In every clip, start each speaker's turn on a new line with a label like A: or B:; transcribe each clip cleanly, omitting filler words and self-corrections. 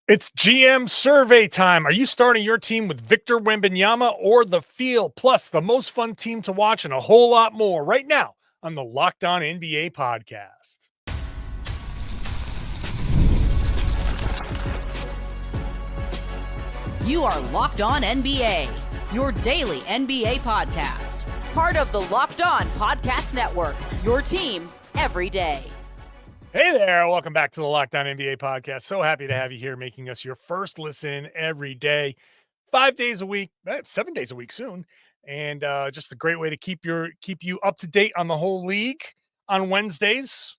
A: It's GM survey time. Are you starting your team with Victor Wembanyama or the field? Plus, the most fun team to watch and a whole lot more right now on the Locked On NBA podcast.
B: You are Locked On NBA, your daily NBA podcast. Part of the Locked On Podcast Network, your team every day.
A: Hey there, welcome back to the Locked On NBA podcast. So happy to have you here, making us your first listen every day, 5 days a week, 7 days a week soon, and just a great way to keep you up to date on the whole league on Wednesdays.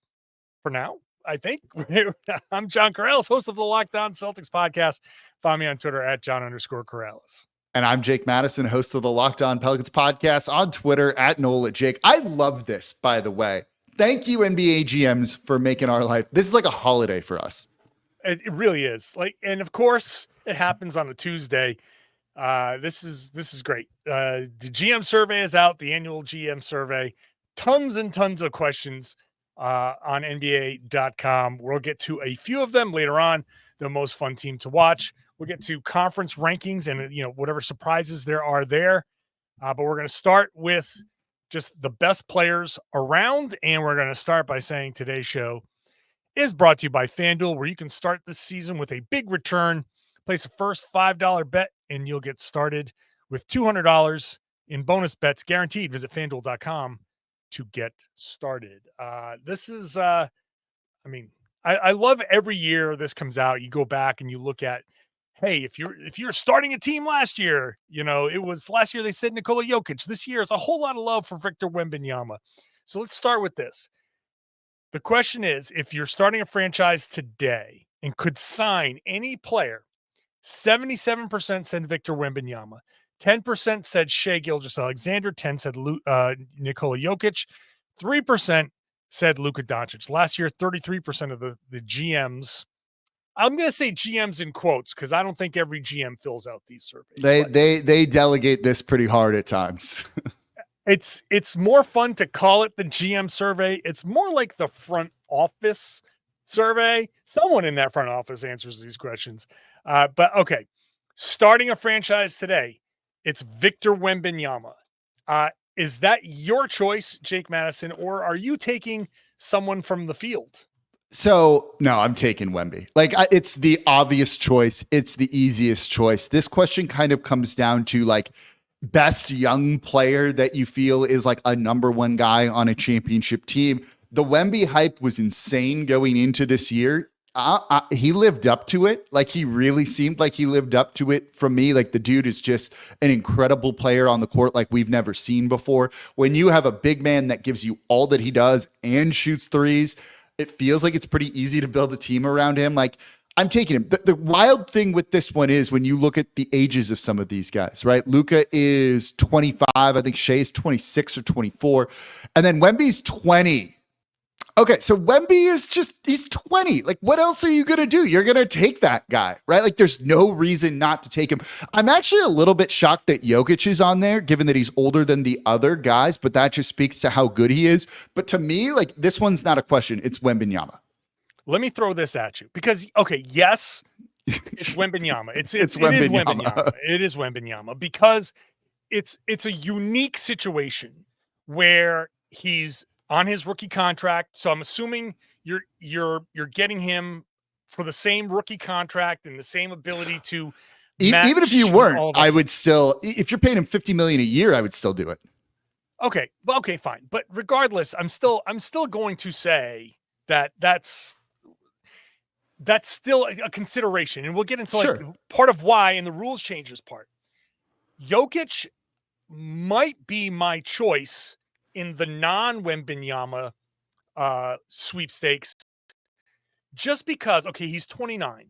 A: For now, I think. I'm John Karalis, host of the Locked On Celtics podcast. Find me on Twitter at John_Karalis.
C: And I'm Jake Madison, host of the Locked On Pelicans podcast, on Twitter at NolanJake. I love this, by the way. Thank you, NBA GMs, for making our life. This is like a holiday for us.
A: It really is. And of course, it happens on a Tuesday. This is great. The GM survey is out, the annual GM survey. Tons and tons of questions on NBA.com. We'll get to a few of them later on. The most fun team to watch. We'll get to conference rankings and whatever surprises there are there. But we're going to start with just the best players around, and we're going to start by saying today's show is brought to you by FanDuel, where you can start this season with a big return. Place a first $5 bet, and you'll get started with $200 in bonus bets guaranteed. Visit FanDuel.com to get started. This is, I love every year this comes out. You go back and you look at, hey, if you're starting a team last year, it was last year they said Nikola Jokic. This year it's a whole lot of love for Victor Wembanyama. So let's start with this. The question is, if you're starting a franchise today and could sign any player, 77% said Victor Wembanyama, 10% said Shai Gilgeous-Alexander, 10% said Nikola Jokic, 3% said Luka Doncic. Last year, 33% of the GMs, I'm going to say GMs in quotes because I don't think every GM fills out these surveys.
C: They delegate this pretty hard at times.
A: It's more fun to call it the GM survey. It's more like the front office survey. Someone in that front office answers these questions. But okay, starting a franchise today, it's Victor Wembanyama. Is that your choice, Jake Madison, or are you taking someone from the field?
C: So, no, I'm taking Wemby. It's the obvious choice. It's the easiest choice. This question kind of comes down to best young player that you feel is a number one guy on a championship team. The Wemby hype was insane going into this year. He lived up to it. He really seemed like he lived up to it from me. The dude is just an incredible player on the court like we've never seen before. When you have a big man that gives you all that he does and shoots threes, it feels like it's pretty easy to build a team around him. I'm taking him. The wild thing with this one is when you look at the ages of some of these guys, right? Luka is 25. I think Shai is 26 or 24. And then Wemby's 20. Okay, so Wemby is he's 20. What else are you going to do? You're going to take that guy, right? There's no reason not to take him. I'm actually a little bit shocked that Jokic is on there, given that he's older than the other guys, but that just speaks to how good he is. But to me, this one's not a question. It's Wembanyama.
A: Let me throw this at you because, okay, yes, it's Wembanyama. It is Wembanyama. It is Wembanyama because it's a unique situation where he's on his rookie contract. So I'm assuming you're getting him for the same rookie contract and the same ability to
C: even if you weren't, I would still, if you're paying him $50 million a year, I would still do it.
A: Okay. Well, okay, fine. But regardless, I'm still going to say that's still a consideration. And we'll get into part of why in the rules changes part. Jokic might be my choice in the non-Wembanyama sweepstakes, just because, okay, he's 29.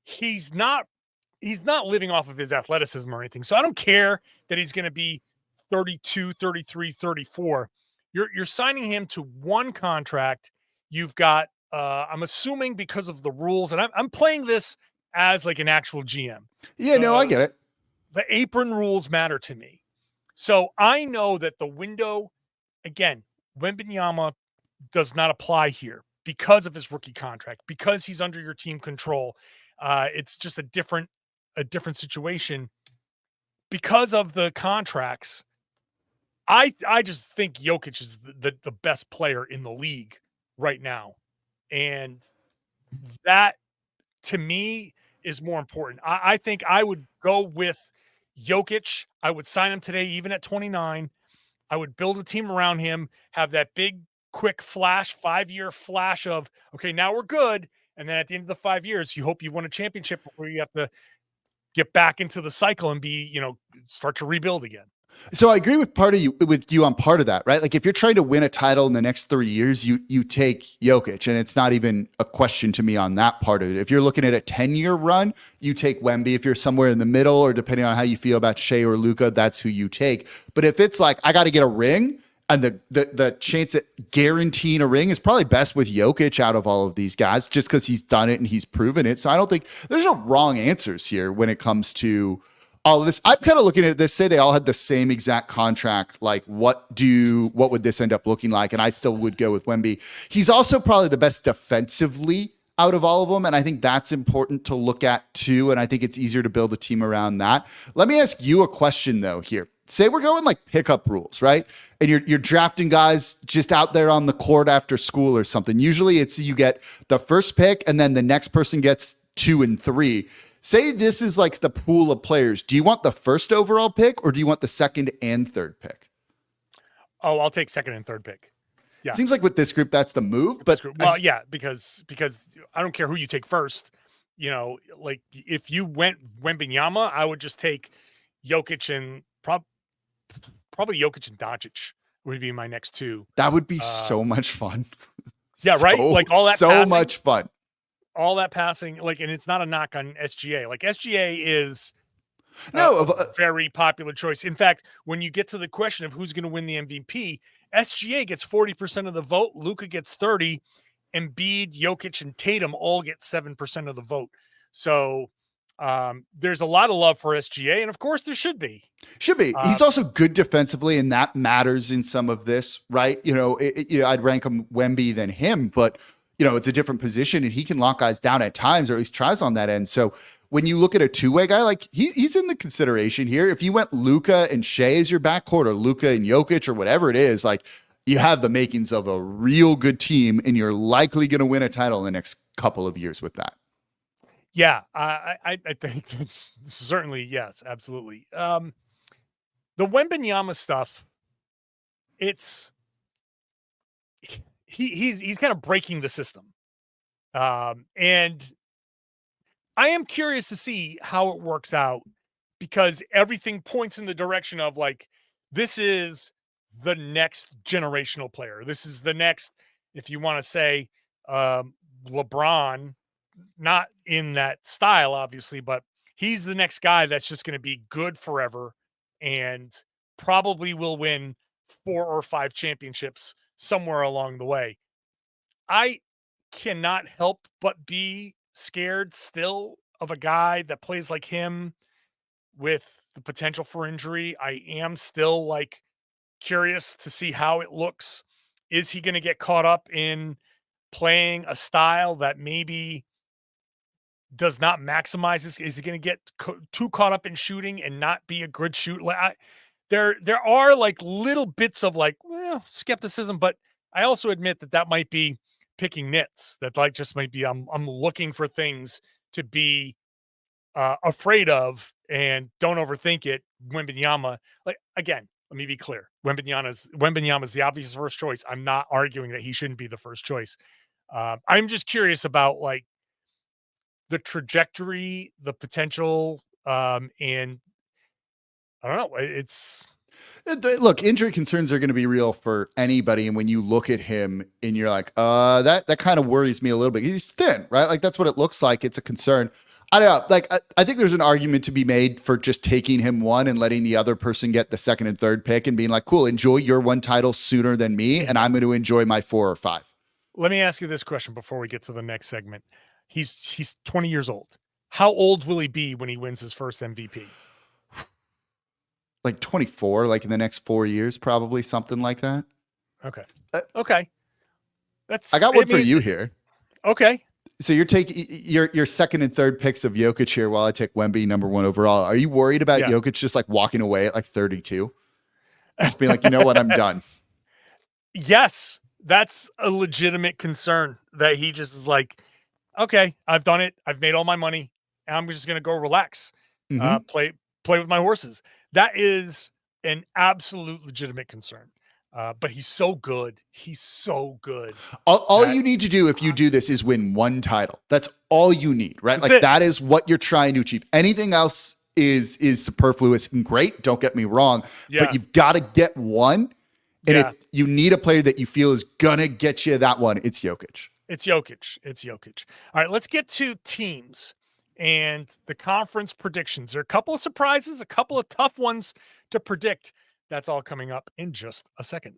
A: He's not living off of his athleticism or anything. So I don't care that he's going to be 32, 33, 34. You're signing him to one contract. You've got, I'm assuming because of the rules, and I'm playing this as an actual GM.
C: Yeah, no, I get it.
A: The apron rules matter to me. So I know that the window, again, Wembanyama does not apply here because of his rookie contract, because he's under your team control. It's just a different situation because of the contracts. I just think Jokic is the best player in the league right now, and that to me is more important. I think I would go with Jokic. I would sign him today, even at 29. I would build a team around him, have that big, quick flash, 5-year flash of, okay, now we're good. And then at the end of the 5 years, you hope you've won a championship before you have to get back into the cycle and start to rebuild again.
C: So I agree with you on part of that, right? Like if you're trying to win a title in the next 3 years, you take Jokic, and it's not even a question to me on that part of it. If you're looking at a 10-year run, you take Wemby. If you're somewhere in the middle, or depending on how you feel about Shai or Luka, that's who you take. But if it's like, I got to get a ring, and the chance at guaranteeing a ring is probably best with Jokic out of all of these guys, just because he's done it and he's proven it. So I don't think there's no wrong answers here when it comes to all of this. I'm kind of looking at this, say they all had the same exact contract. Like what would this end up looking like? And I still would go with Wemby. He's also probably the best defensively out of all of them. And I think that's important to look at too. And I think it's easier to build a team around that. Let me ask you a question though here. Say we're going like pickup rules, right? And you're drafting guys just out there on the court after school or something. Usually it's you get the first pick and then the next person gets 2 and 3. Say this is like the pool of players. Do you want the first overall pick or do you want the second and third pick?
A: Oh, I'll take second and third pick. Yeah.
C: Seems like with this group, that's the move. But
A: well, yeah, because I don't care who you take first. Like if you went Wembanyama, I would just take Jokic and probably Jokic and Doncic would be my next two.
C: That would be so much fun.
A: Yeah, right? Like all that
C: so
A: passing,
C: much fun.
A: All that passing, like, and it's not a knock on SGA. Like SGA is
C: a
A: very popular choice. In fact, when you get to the question of who's going to win the MVP, SGA gets 40% of the vote, Luka gets 30, Embiid, Jokic, and Tatum all get 7% of the vote. So there's a lot of love for SGA, and of course there should be.
C: He's also good defensively, and that matters in some of this, right? I'd rank him Wemby than him, but it's a different position, and he can lock guys down at times, or at least tries on that end. So when you look at a two-way guy, like he's in the consideration here. If you went Luka and Shai as your backcourt, or Luka and Jokic, or whatever it is, like you have the makings of a real good team, and you're likely going to win a title in the next couple of years with that.
A: Yeah, I think that's certainly, yes, absolutely. The Wembanyama stuff, it's he's kind of breaking the system. And I am curious to see how it works out, because everything points in the direction of like, this is the next generational player. This is the next, if you want to say, LeBron, not in that style, obviously, but he's the next guy that's just going to be good forever and probably will win 4 or 5 championships somewhere along the way. I cannot help but be scared still of a guy that plays like him with the potential for injury. I am still like curious to see how it looks. Is he going to get caught up in playing a style that maybe does not maximize this? Is he going to get too caught up in shooting and not be a good shooter? There are like little bits of like, skepticism, but I also admit that might be picking nits. That like just might be I'm looking for things to be afraid of, and don't overthink it. Wembanyama, like, again, let me be clear. Wembanyama's the obvious first choice. I'm not arguing that he shouldn't be the first choice. I'm just curious about like the trajectory, the potential, and I don't know.
C: Look, injury concerns are going to be real for anybody. And when you look at him and you're like, that kind of worries me a little bit. He's thin, right? Like that's what it looks like. It's a concern. I don't know. Like, I think there's an argument to be made for just taking him one and letting the other person get the second and third pick and being like, cool, enjoy your one title sooner than me. And I'm going to enjoy my 4 or 5.
A: Let me ask you this question before we get to the next segment. He's 20 years old. How old will he be when he wins his first MVP?
C: Like 24, like in the next 4 years, probably something like that.
A: Okay. Okay.
C: I got one for you here.
A: Okay.
C: So you're taking your second and third picks of Jokic here while I take Wemby number 1 overall. Are you worried about Jokic just like walking away at like 32? Just being like, you know what, I'm done.
A: Yes, that's a legitimate concern that he just is like, okay, I've done it. I've made all my money. And I'm just going to go relax, play with my horses. That is an absolute legitimate concern. But he's so good. He's so good.
C: All you need to do if you do this is win 1 title. That's all you need, right? Like that is what you're trying to achieve. Anything else is superfluous and great. Don't get me wrong, but you've got to get one. And if you need a player that you feel is going to get you that one, it's Jokic.
A: It's Jokic. All right, let's get to teams and the conference predictions. There are a couple of surprises, a couple of tough ones to predict. That's all coming up in just a second.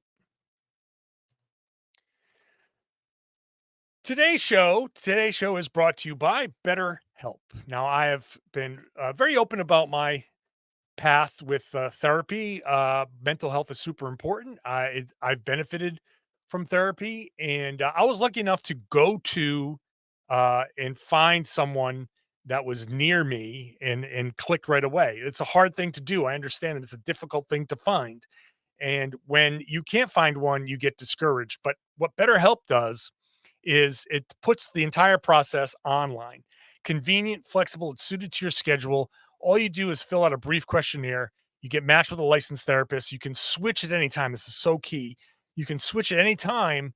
A: Today's show is brought to you by BetterHelp. Now, I have been very open about my path with therapy. Mental health is super important. I've benefited from therapy, and I was lucky enough to go to and find someone that was near me and click right away. It's a hard thing to do. I understand that it's a difficult thing to find. And when you can't find one, you get discouraged. But what BetterHelp does is it puts the entire process online. Convenient, flexible, it's suited to your schedule. All you do is fill out a brief questionnaire. You get matched with a licensed therapist. You can switch at any time. This is so key. You can switch at any time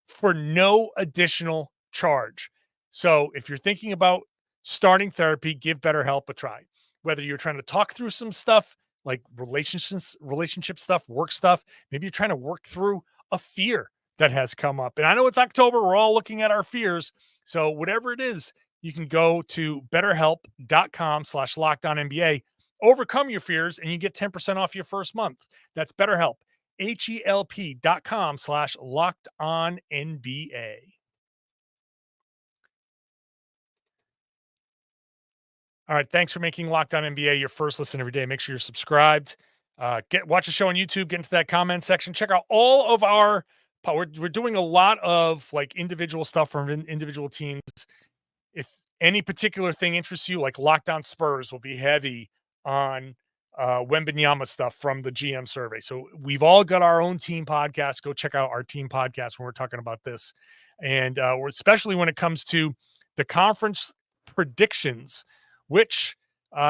A: for no additional charge. So if you're thinking about starting therapy, give BetterHelp a try. Whether you're trying to talk through some stuff like relationship stuff, work stuff, maybe you're trying to work through a fear that has come up. And I know it's October. We're all looking at our fears. So whatever it is, you can go to betterhelp.com/LockedOnNBA, overcome your fears, and you get 10% off your first month. That's BetterHelp, HELP.com/LockedOnNBA. All right. Thanks for making Locked On NBA your first listen every day. Make sure you're subscribed. Watch the show on YouTube. Get into that comment section. Check out all of our. We're doing a lot of like individual stuff from individual teams. If any particular thing interests you, like Locked On Spurs will be heavy on Wembanyama stuff from the GM survey. So we've all got our own team podcast. Go check out our team podcast when we're talking about this. And we're especially when it comes to the conference predictions, which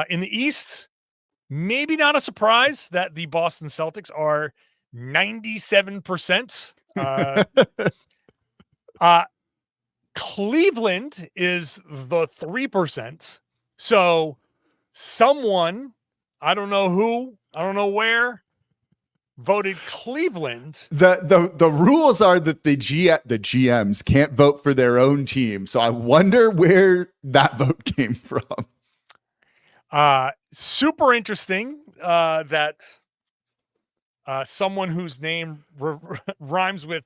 A: in the East, maybe not a surprise that the Boston Celtics are 97%. Cleveland is the 3%. So someone, I don't know who, I don't know where, voted Cleveland.
C: The rules are that the GMs can't vote for their own team. So I wonder where that vote came from.
A: Super interesting that someone whose name rhymes with,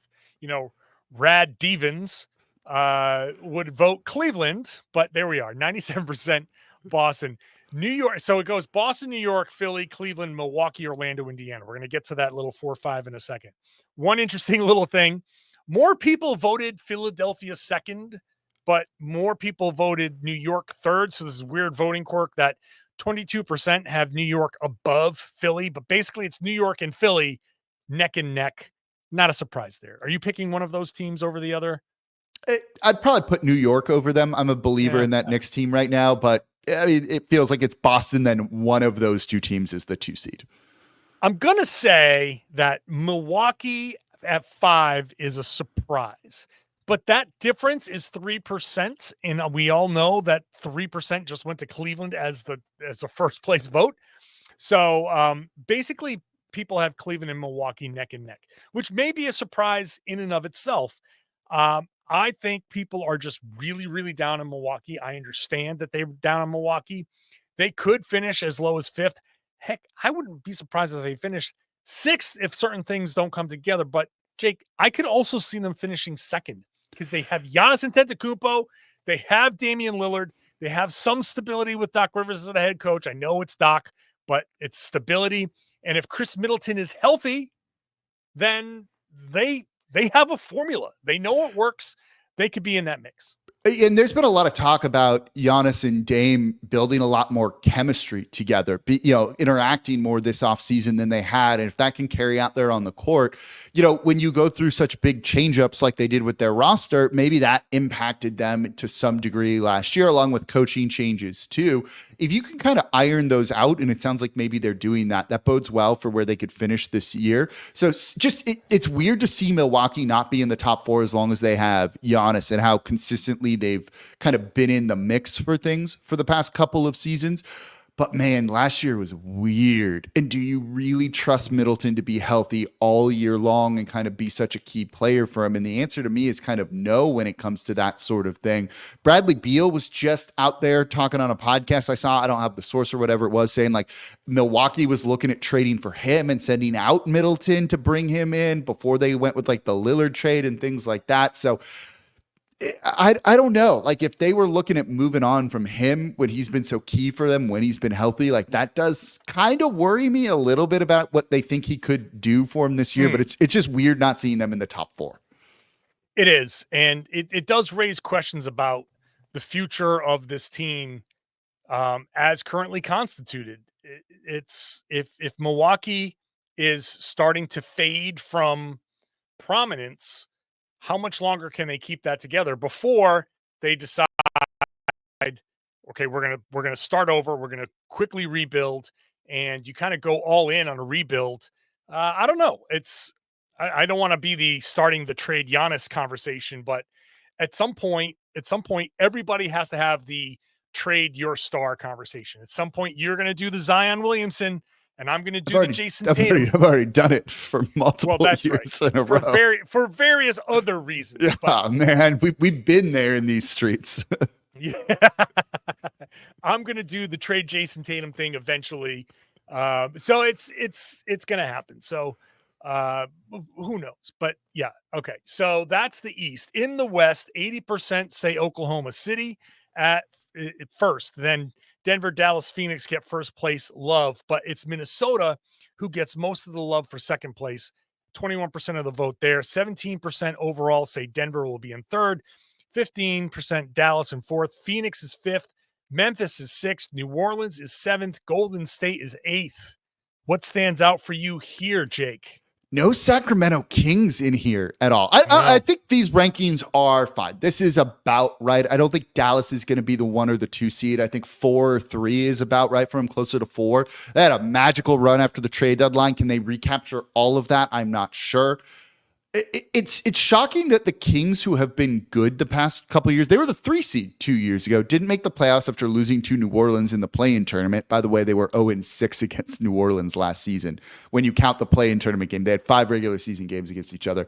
A: Rad Devens would vote Cleveland, but there we are, 97% Boston. New York. So it goes Boston, New York, Philly, Cleveland, Milwaukee, Orlando, Indiana. We're going to get to that little 4-5 in a second. One interesting little thing. More people voted Philadelphia second, but more people voted New York third. So this is weird voting quirk that 22% have New York above Philly, but basically it's New York and Philly neck and neck. Not a surprise there. Are you picking one of those teams over the other?
C: I'd probably put New York over them. I'm a believer in that Knicks team right now, but I mean, it feels like it's Boston. Then one of those two teams is the 2 seed.
A: I'm going to say that Milwaukee at 5 is a surprise, but that difference is 3%. And we all know that 3% just went to Cleveland as the first place vote. So basically people have Cleveland and Milwaukee neck and neck, which may be a surprise in and of itself. I think people are just really, really down in Milwaukee. I understand that they're down in Milwaukee. They could finish as low as 5th. Heck, I wouldn't be surprised if they finish 6th if certain things don't come together. But, Jake, I could also see them finishing 2nd because they have Giannis Antetokounmpo. They have Damian Lillard. They have some stability with Doc Rivers as the head coach. I know it's Doc, but it's stability. And if Chris Middleton is healthy, then they have a formula. They know what works. They could be in that mix.
C: And there's been a lot of talk about Giannis and Dame building a lot more chemistry together, interacting more this offseason than they had. And if that can carry out there on the court, when you go through such big changeups like they did with their roster, maybe that impacted them to some degree last year, along with coaching changes too. If you can kind of iron those out, and it sounds like maybe they're doing that, that bodes well for where they could finish this year. So it's weird to see Milwaukee not be in the top 4 as long as they have Giannis, and how consistently they've kind of been in the mix for things for the past couple of seasons. But man, last year was weird. And do you really trust Middleton to be healthy all year long and kind of be such a key player for him? And the answer to me is kind of no when it comes to that sort of thing. Bradley Beal was just out there talking on a podcast I saw, I don't have the source or whatever it was, saying like Milwaukee was looking at trading for him and sending out Middleton to bring him in before they went with like the Lillard trade and things like that. So I don't know. Like if they were looking at moving on from him when he's been so key for them, when he's been healthy, like that does kind of worry me a little bit about what they think he could do for him this year. But it's just weird not seeing them in the top 4.
A: It is. And it does raise questions about the future of this team as currently constituted. It's if Milwaukee is starting to fade from prominence, how much longer can they keep that together before they decide, okay, we're going to start over. We're going to quickly rebuild, and you kind of go all in on a rebuild. I don't know. I don't want to be the starting the trade Giannis conversation, but at some point, everybody has to have the trade your star conversation. At some point, you're going to do the Zion Williamson, and I'm going to do the Jason Tatum.
C: I've already done it for multiple years in a row.
A: For various other reasons.
C: Yeah, but, man, we've been there in these streets.
A: Yeah. I'm going to do the trade Jason Tatum thing eventually. So it's going to happen. So who knows? But yeah. Okay. So that's the East. In the West, 80% say Oklahoma City at first, then Denver, Dallas, Phoenix get first place love, but it's Minnesota who gets most of the love for second place. 21% of the vote there. 17% overall say Denver will be in third. 15% Dallas in fourth. Phoenix is fifth. Memphis is sixth. New Orleans is seventh. Golden State is eighth. What stands out for you here, Jake?
C: No Sacramento Kings in here at all. I think these rankings are fine. This is about right. I don't think Dallas is going to be the 1 or the 2 seed. I think 4 or 3 is about right for them, closer to 4. They had a magical run after the trade deadline. Can they recapture all of that? I'm not sure. It's shocking that the Kings, who have been good the past couple of years, they were the 3 seed 2 years ago, didn't make the playoffs after losing to New Orleans in the play-in tournament. By the way, they were 0-6 against New Orleans last season. When you count the play-in tournament game, they had 5 regular season games against each other.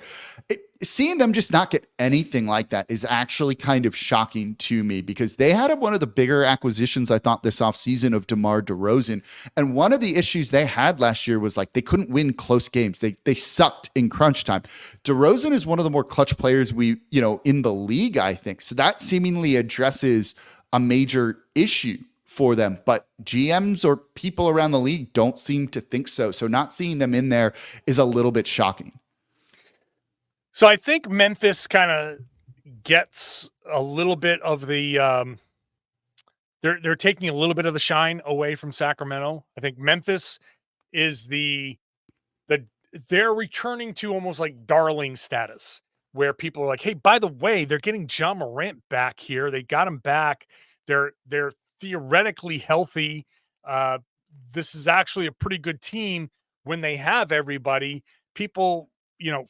C: Seeing them just not get anything like that is actually kind of shocking to me, because they had one of the bigger acquisitions, I thought, this offseason of DeMar DeRozan. And one of the issues they had last year was like they couldn't win close games. They sucked in crunch time. DeRozan is one of the more clutch players in the league, I think. So that seemingly addresses a major issue for them, but GMs or people around the league don't seem to think so. So not seeing them in there is a little bit shocking.
A: So I think Memphis kind of gets a little bit of the they're taking a little bit of the shine away from Sacramento. I think Memphis is they're returning to almost like darling status, where people are like, hey, by the way, they're getting Ja Morant back here. They got him back. They're theoretically healthy. This is actually a pretty good team when they have everybody. People,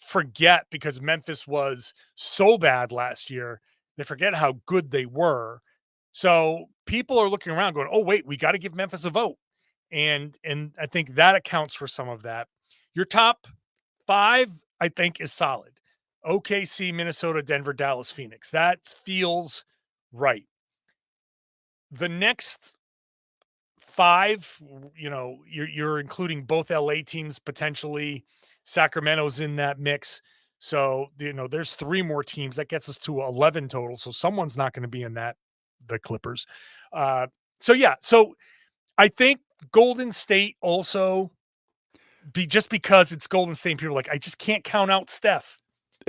A: forget, because Memphis was so bad last year. They forget how good they were. So people are looking around going, oh, wait, we got to give Memphis a vote. And I think that accounts for some of that. Your top 5, I think, is solid. OKC, Minnesota, Denver, Dallas, Phoenix. That feels right. The next 5, you're including both LA teams potentially. Sacramento's in that mix. So, there's 3 more teams. That gets us to 11 total. So someone's not going to be in that, the Clippers. So I think Golden State also, just because it's Golden State, and people are like, I just can't count out Steph.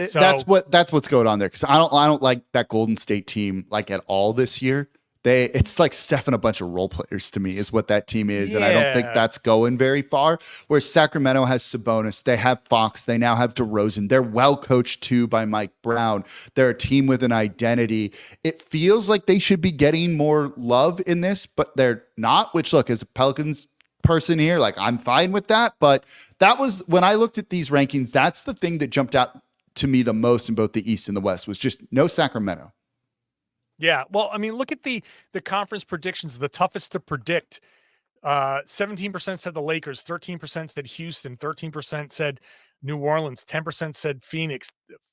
A: So
C: That's what's going on there. Cause I don't like that Golden State team like at all this year. It's like Steph and a bunch of role players to me is what that team is. And I don't think that's going very far. Whereas Sacramento has Sabonis, they have Fox, they now have DeRozan. They're well coached too by Mike Brown. They're a team with an identity. It feels like they should be getting more love in this, but they're not, which look, as a Pelicans person here, like I'm fine with that. But that was when I looked at these rankings, that's the thing that jumped out to me the most in both the East and the West was just no Sacramento.
A: Yeah. Well, I mean, look at the conference predictions, the toughest to predict. 17% said the Lakers, 13% said Houston, 13% said New Orleans, 10% said Phoenix,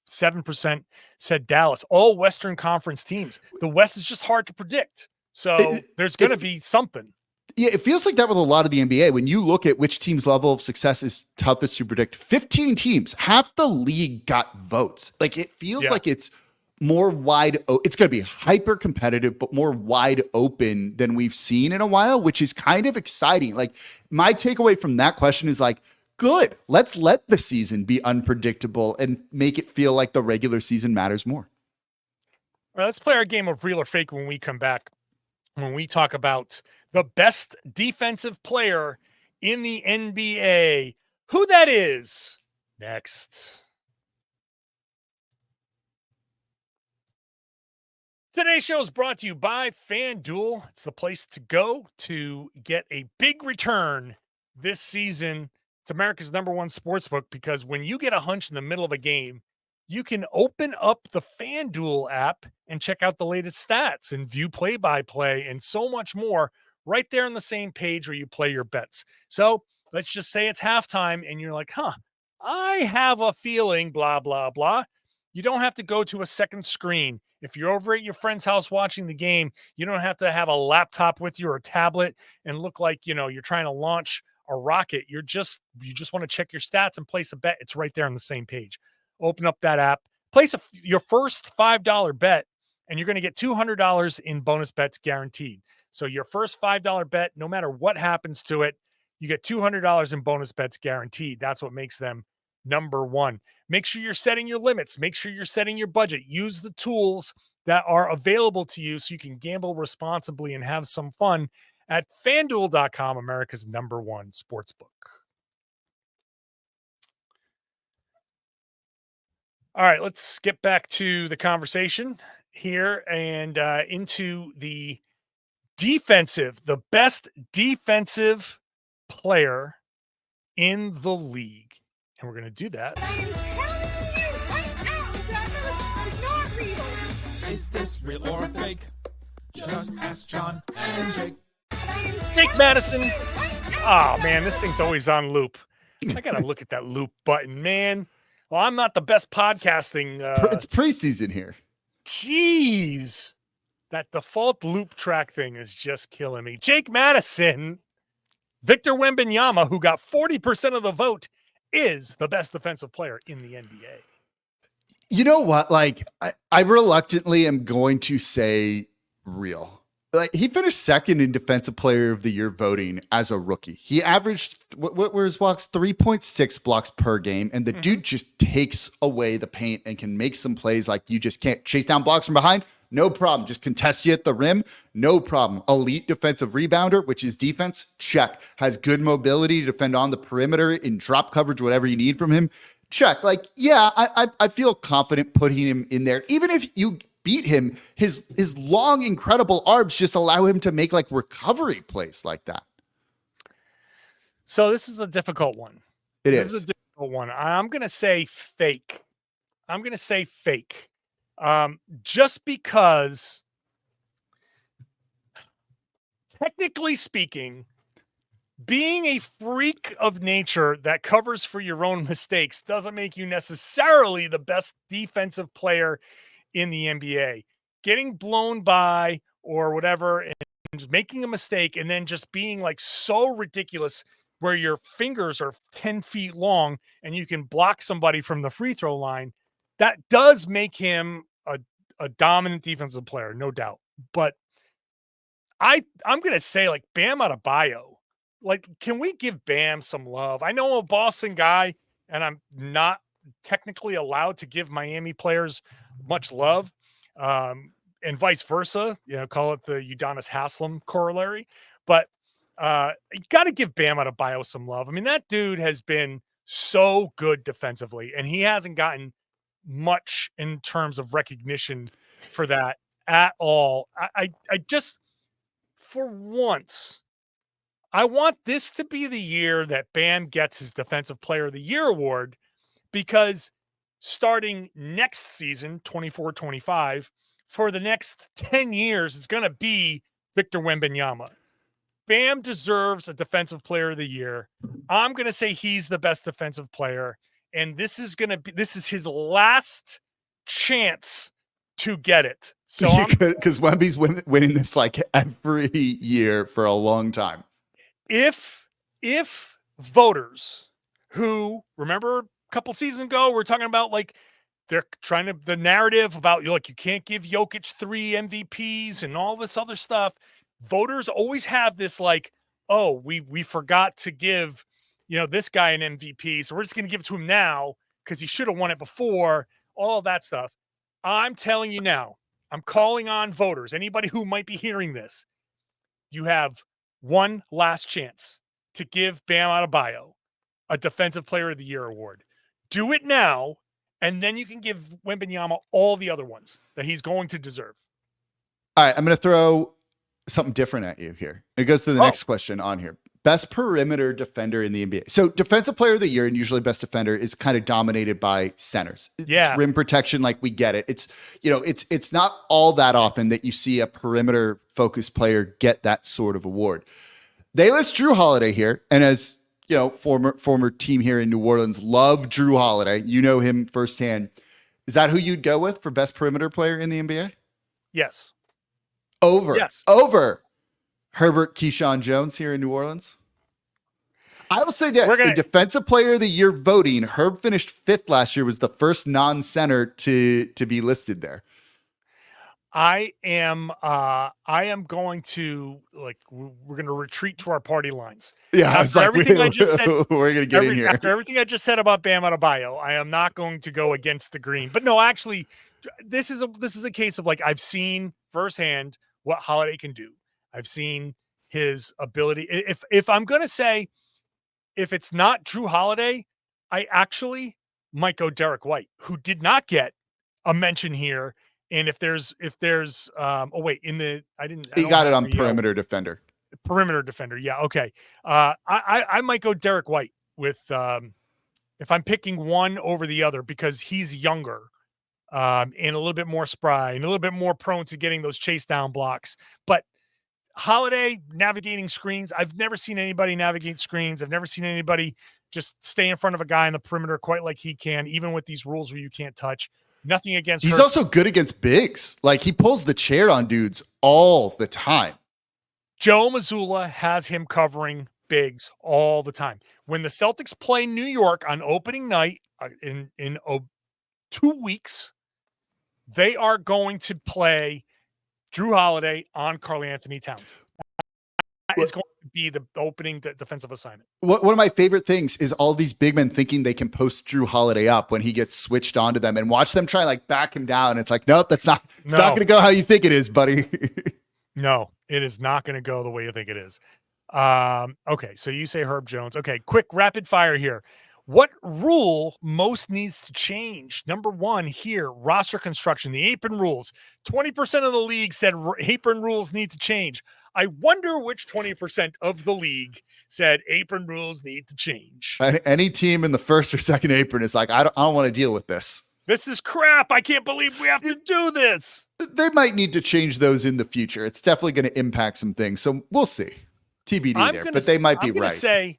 A: 7% said Dallas, all Western Conference teams. The West is just hard to predict. So there's going to be something.
C: Yeah, it feels like that with a lot of the NBA. When you look at which team's level of success is toughest to predict, 15 teams, half the league got votes. Like it feels like it's more it's going to be hyper competitive, but more wide open than we've seen in a while, which is kind of exciting. Like my takeaway from that question is like, good, let's let the season be unpredictable and make it feel like the regular season matters more.
A: All right, let's play our game of real or fake when we come back. When we talk about the best defensive player in the NBA, who that is, next. Today's show is brought to you by FanDuel. It's the place to go to get a big return this season. It's America's #1 sportsbook because when you get a hunch in the middle of a game, you can open up the FanDuel app and check out the latest stats and view play-by-play and so much more right there on the same page where you play your bets. So let's just say it's halftime and you're like, I have a feeling, blah, blah, blah. You don't have to go to a second screen. If you're over at your friend's house watching the game, you don't have to have a laptop with you or a tablet and look like, you're trying to launch a rocket. You just want to check your stats and place a bet. It's right there on the same page. Open up that app, place your first $5 bet, and you're going to get $200 in bonus bets guaranteed. So your first $5 bet, no matter what happens to it, you get $200 in bonus bets guaranteed. That's what makes them #1. Make sure you're setting your limits. Make sure you're setting your budget. Use the tools that are available to you so you can gamble responsibly and have some fun at FanDuel.com, America's #1 sportsbook. All right, let's get back to the conversation here and into the best defensive player in the league. And we're going to do that.
D: Is this real or fake? Just ask John and Jake.
A: Jake Madison. Oh, man, this thing's always on loop. I got to look at that loop button, man. Well, I'm not the best podcasting.
C: It's preseason here.
A: Jeez. That default loop track thing is just killing me. Jake Madison, Victor Wembanyama, who got 40% of the vote, is the best defensive player in the NBA.
C: You know what? Like, I reluctantly am going to say real. Like, he finished second in Defensive Player of the Year voting as a rookie. He averaged, what were his blocks? 3.6 blocks per game. And the dude just takes away the paint and can make some plays like you just can't. Chase down blocks from behind, no problem. Just contest you at the rim, no problem. Elite defensive rebounder, which is defense, check. Has good mobility to defend on the perimeter in drop coverage, whatever you need from him, check. Like, yeah, I feel confident putting him in there. Even if you beat him, his long, incredible arms just allow him to make like recovery plays like that.
A: So this is a difficult one. This is a difficult one. I'm going to say fake. Just because, technically speaking, being a freak of nature that covers for your own mistakes doesn't make you necessarily the best defensive player in the NBA. Getting blown by or whatever and just making a mistake and then just being like so ridiculous where your fingers are 10 feet long and you can block somebody from the free throw line, that does make him a dominant defensive player, no doubt. But I'm going to say like Bam Adebayo. Like, can we give Bam some love? I know I'm a Boston guy and I'm not technically allowed to give Miami players much love, and vice versa. Call it the Udonis Haslem corollary. But you got to give Bam Adebayo some love. I mean, that dude has been so good defensively, and he hasn't gotten much in terms of recognition for that at all. I just, for once, I want this to be the year that Bam gets his Defensive Player of the Year award, because starting next season, 24-25, for the next 10 years, it's going to be Victor Wembanyama. Bam deserves a Defensive Player of the Year. I'm going to say he's the best defensive player, and this is his last chance to get it. So
C: because Wemby's winning this like every year for a long time.
A: If voters who, remember a couple seasons ago, we're talking about like they're trying to, the narrative about you can't give Jokic 3 MVPs and all this other stuff. Voters always have this like, oh, we forgot to give, this guy an MVP, so we're just going to give it to him now because he should have won it before, all that stuff. I'm telling you now, I'm calling on voters, anybody who might be hearing this, you have one last chance to give Bam Adebayo a Defensive Player of the Year award. Do it now, and then you can give Wembanyama all the other ones that he's going to deserve.
C: All right, I'm going to throw something different at you here. It goes to the next question on here. Best perimeter defender in the NBA. So Defensive Player of the Year and usually best defender is kind of dominated by centers. It's rim protection, like we get it. It's, it's not all that often that you see a perimeter focused player get that sort of award. They list Drew Holiday here, and as former team here in New Orleans, love Drew Holiday. You know him firsthand. Is that who you'd go with for best perimeter player in the NBA?
A: Yes.
C: Over Herbert Keyshawn Jones here in New Orleans. I will say this, in Defensive Player of the Year voting, Herb finished 5th last year, was the first non-center to be listed there.
A: I am going to, we're going to retreat to our party lines.
C: Yeah.
A: After everything I just said,
C: we're going to get in here.
A: After everything I just said about Bam Adebayo, I am not going to go against the green. But no, actually, this is a case of I've seen firsthand what Holiday can do. I've seen his ability. If I'm going to say, if it's not Drew Holiday, I actually might go Derek White, who did not get a mention here. And if there's he got it on perimeter defender. Perimeter defender. Yeah. Okay. I might go Derek White with, if I'm picking one over the other, because he's younger, and a little bit more spry and a little bit more prone to getting those chase down blocks. But Holiday navigating screens, I've never seen anybody navigate screens. I've never seen anybody just stay in front of a guy on the perimeter quite like he can, even with these rules where you can't touch. Nothing against
C: He's also good against bigs. He pulls the chair on dudes all the time.
A: Joe Mazzulla has him covering bigs all the time. When the Celtics play New York on opening night in 2 weeks, they are going to play Drew Holiday on Karl Anthony Towns. That is going to be the opening defensive assignment.
C: One of my favorite things is all these big men thinking they can post Drew Holiday up when he gets switched onto them, and watch them try back him down. It's nope, it's not going to go how you think it is, buddy.
A: No, it is not going to go the way you think it is. Okay, so you say Herb Jones. Okay, quick rapid fire here. What rule most needs to change? Number 1 here, roster construction, the apron rules. 20% of the league said apron rules need to change. I wonder which 20% of the league said apron rules need to change.
C: Any team in the first or second apron is I don't want to deal with this.
A: This is crap. I can't believe we have to do this.
C: They might need to change those in the future. It's definitely going to impact some things. So we'll see. TBD there, but they might be right.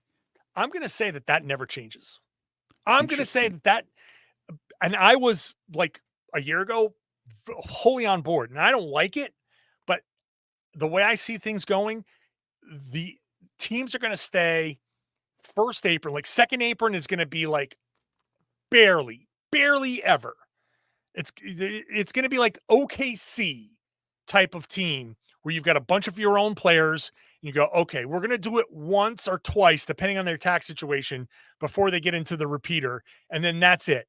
A: I'm going to say that never changes. I'm going to say that, and I was a year ago, wholly on board, and I don't like it, but the way I see things going, the teams are going to stay first apron. Second apron is going to be barely ever. It's going to be OKC type of team where you've got a bunch of your own players. You go, okay, we're going to do it once or twice, depending on their tax situation, before they get into the repeater. And then that's it.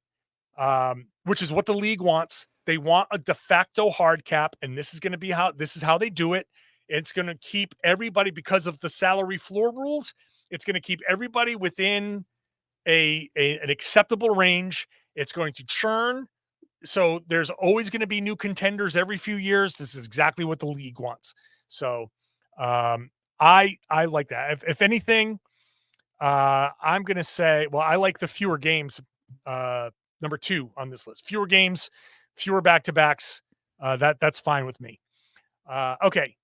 A: which is what the league wants. They want a de facto hard cap, and this is how they do it. It's going to keep everybody, because of the salary floor rules, it's going to keep everybody within an acceptable range. It's going to churn. So there's always going to be new contenders every few years. This is exactly what the league wants. So I like that. If anything, I'm going to say, well, I like the fewer games, number 2 on this list. Fewer games, fewer back-to-backs. That's fine with me. Okay.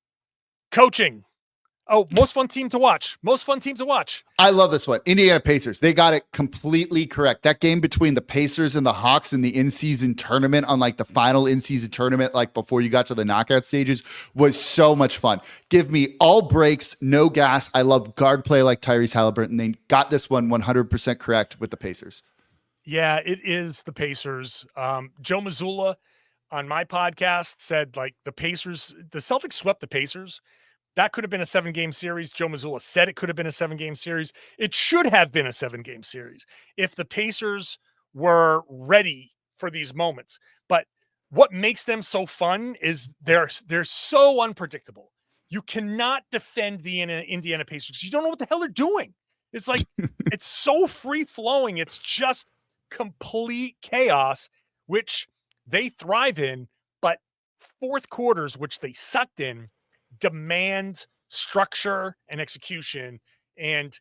A: Coaching. Oh, most fun team to watch.
C: I love this one. Indiana Pacers. They got it completely correct. That game between the Pacers and the Hawks in the in-season tournament, on like the final in-season tournament, like before you got to the knockout stages, was so much fun. Give me all breaks, no gas. I love guard play like Tyrese Halliburton. They got this one 100% correct with the Pacers.
A: Yeah, it is the Pacers. Joe Mazzulla on my podcast said, like, the Celtics swept the Pacers. That could have been a 7-game series. Joe Mazzulla said it could have been a 7-game series. It should have been a 7-game series if the Pacers were ready for these moments. But what makes them so fun is they're so unpredictable. You cannot defend the Indiana Pacers. You don't know what the hell they're doing. It's like, it's so free-flowing. It's just complete chaos, which they thrive in. But fourth quarters, which they sucked in, demand structure and execution, and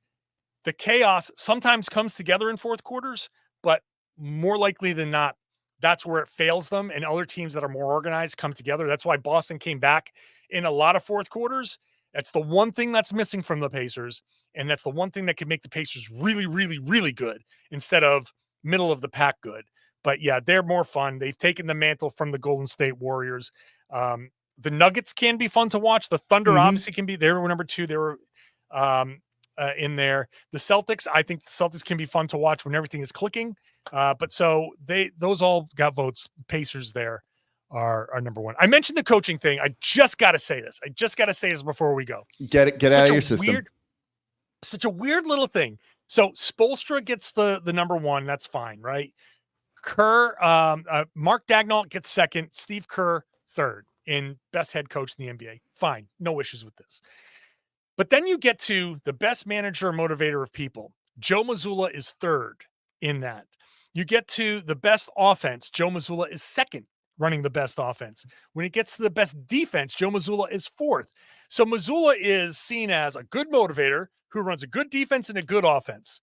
A: the chaos sometimes comes together in fourth quarters, but more likely than not, that's where it fails them, and other teams that are more organized come together. That's why Boston came back in a lot of fourth quarters. That's the one thing that's missing from the Pacers, and that's the one thing that can make the Pacers really, really, really good instead of middle of the pack good. But yeah, they're more fun. They've taken the mantle from the Golden State Warriors. The Nuggets can be fun to watch. The Thunder obviously can be. They were number 2. They were in there. The Celtics, I think the Celtics can be fun to watch when everything is clicking. But so those all got votes. Pacers there are number 1. I mentioned the coaching thing. I just got to say this. Before we go.
C: Get out of your system.
A: Such a weird little thing. So Spoelstra gets the number 1. That's fine, right? Mark Daigneault gets second. Steve Kerr third in best head coach in the NBA. Fine. No issues with this. But then you get to the best manager or motivator of people. Joe Mazzulla is third in that. You get to the best offense. Joe Mazzulla is second, running the best offense. When it gets to the best defense, Joe Mazzulla is fourth. So Mazzulla is seen as a good motivator who runs a good defense and a good offense.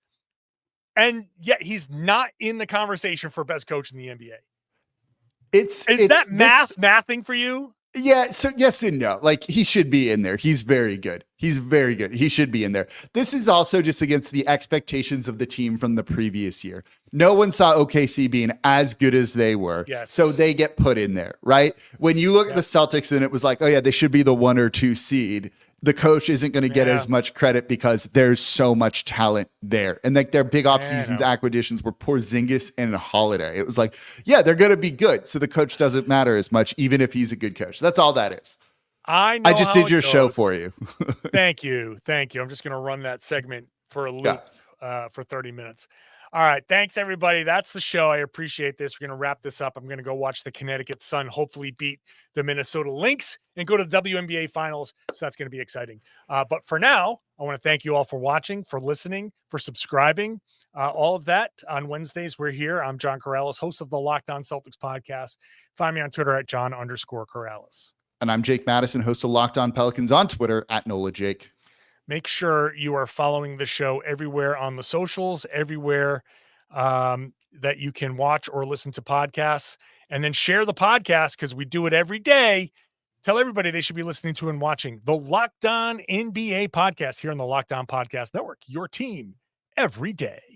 A: And yet he's not in the conversation for best coach in the NBA. Is that mathing for you?
C: Yeah. So yes and no. Like, he should be in there. He's very good. He should be in there. This is also just against the expectations of the team from the previous year. No one saw OKC being as good as they were.
A: Yes.
C: So they get put in there, right? When you look at the Celtics and it was like, oh yeah, they should be the 1 or 2 seed. The coach isn't going to get as much credit because there's so much talent there. And like, their big offseason acquisitions were Porzingis and Holiday. It was like, yeah, they're going to be good. So the coach doesn't matter as much, even if he's a good coach. That's all that is.
A: I
C: just did your show for you.
A: Thank you. I'm just going to run that segment for a loop for 30 minutes. All right. Thanks, everybody. That's the show. I appreciate this. We're going to wrap this up. I'm going to go watch the Connecticut Sun hopefully beat the Minnesota Lynx and go to the WNBA finals. So that's going to be exciting. But for now, I want to thank you all for watching, for listening, for subscribing, all of that. On Wednesdays, we're here. I'm John Karalis, host of the Locked On Celtics podcast. Find me on Twitter at John_Karalis.
C: And I'm Jake Madison, host of Locked On Pelicans on Twitter at NolaJake.
A: Make sure you are following the show everywhere on the socials, everywhere that you can watch or listen to podcasts, and then share the podcast because we do it every day. Tell everybody they should be listening to and watching the Locked On NBA podcast here on the Locked On Podcast Network, your team every day.